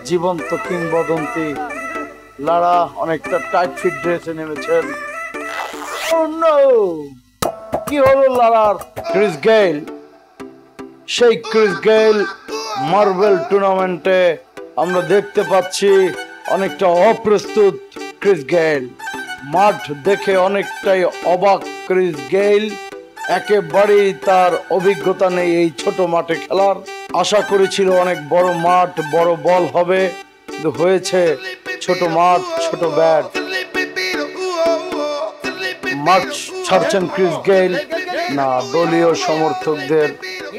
জীবন্ত কিংবদন্তি লারা অনেকটা টাইট ফিট ড্রেসে নেমেছেন। কি হলো লারার? ক্রিস গেইল, সেই ক্রিস গেইল মার্বেল টুর্নামেন্টে আমরা দেখতে পাচ্ছি অনেকটা অপ্রস্তুত ক্রিস গেইল। মাঠ দেখে অনেকটাই অবাক ক্রিস গেইল, একেবারেই তার অভিজ্ঞতা নেই এই ছোট মাঠে খেলার। আশা করেছিল অনেক বড় মাঠ, বড় বল হবে, কিন্তু হয়েছে ছোট মাঠ, ছোট ব্যাট। মাঠ ছাড়ছেন ক্রিস গেইল না, দলীয় সমর্থকদের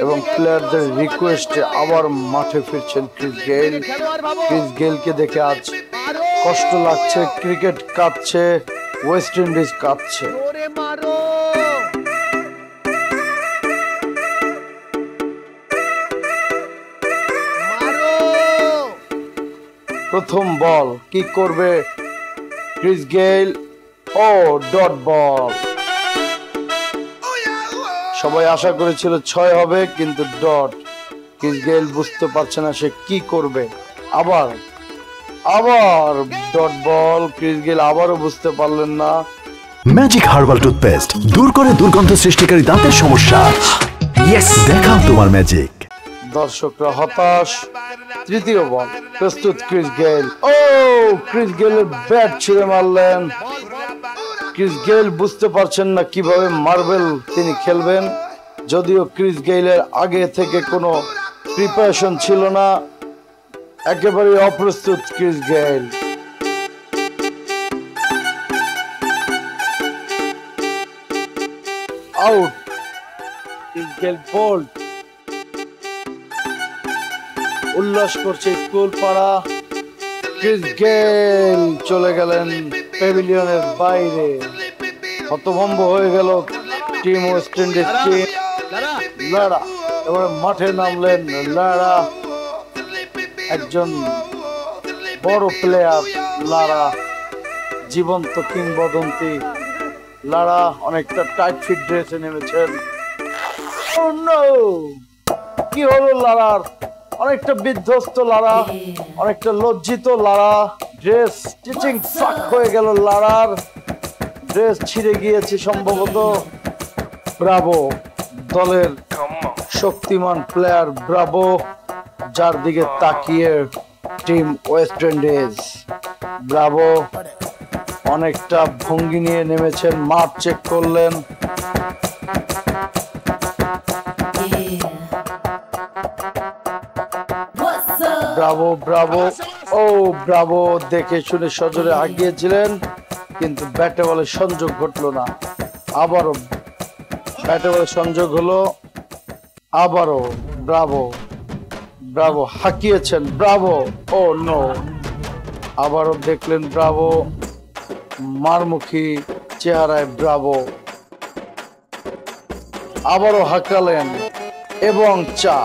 এবং প্লেয়ারদের রিকোয়েস্টে আবার মাঠে ফিরছেন ক্রিস গেইল। ক্রিস গেইলকে দেখে আজ কষ্ট লাগছে, ক্রিকেট কাঁদছে, ওয়েস্ট ইন্ডিজ কাঁদছে। প্রথম বল কি করবে ক্রিস গেইল? ও ডট বল। সবাই আশা করেছিল 6 হবে, কিন্তু ডট। ক্রিস গেইল বুঝতে পারছে না সে কি করবে। আবার ডট বল। ক্রিস গেইল আবারও বুঝতে পারলেন না। ম্যাজিক হার্বাল টুথপেস্ট দূর করে দুর্গন্ধ সৃষ্টিকারী দাঁতের সমস্যা। ইয়েস, দেখাও তোমার ম্যাজিক। দর্শকরা হতাশ। তৃতীয় বল, প্রস্তুত ক্রিস গেইল। ও ক্রিস গেইলের ব্যাট ছুঁড়ে মারলেন। ক্রিস গেইল বুঝতে পারছেন না কিভাবে মার্বেল তিনি খেলবেন। যদিও ক্রিস গেইলের আগে থেকে কোনো প্রিপারেশন ছিল না, একেবারে অপ্রস্তুত Chris Gayle. Out. Chris Gayle bowled. উল্লাস করছে স্কুল পাড়া। ক্রিস গেইল চলে গেলেন প্যাভিলিয়নের বাইরে। হতভম্ব হয়ে গেল টিম ওয়েস্ট ইন্ডিজ টিম। লারা এবার মাঠে নামলেন। লারা একজন বড় প্লেয়ার, লারা জীবন্ত কিংবদন্তি। লারা অনেকটা টাইট ফিট ড্রেসে নেমেছেন। কি হলো লারার? অনেকটা বিধ্বস্ত লারা, অনেকটা লজ্জিত লারা। ড্রেস স্টিচিং ফাক হয়ে গেল লারার, ড্রেস ছিঁড়ে গিয়েছে সম্ভবত। ব্রাভো দলের শক্তিমান প্লেয়ার ব্রাভো, যার দিকে তাকিয়ে টিম ওয়েস্ট ইন্ডিজ। ব্রাভো অনেকটা ভঙ্গি নিয়ে নেমেছেন, মাঠ চেক করলেন। ব্রাভো ব্রাভো ও ব্রাভো দেখে শুনে সজোরে আগিয়েছিলেন, কিন্তু ব্যাটে বলে সংযোগ ঘটলো না। আবারও ব্যাটে বলে সংযোগ হলো। আবারও ব্রাভো হাঁকিয়েছেন। ব্রাভো ও নো। আবারও দেখলেন ব্রাভো মারমুখী চেহারায়। ব্রাভো আবারও হাঁকালেন এবং চা।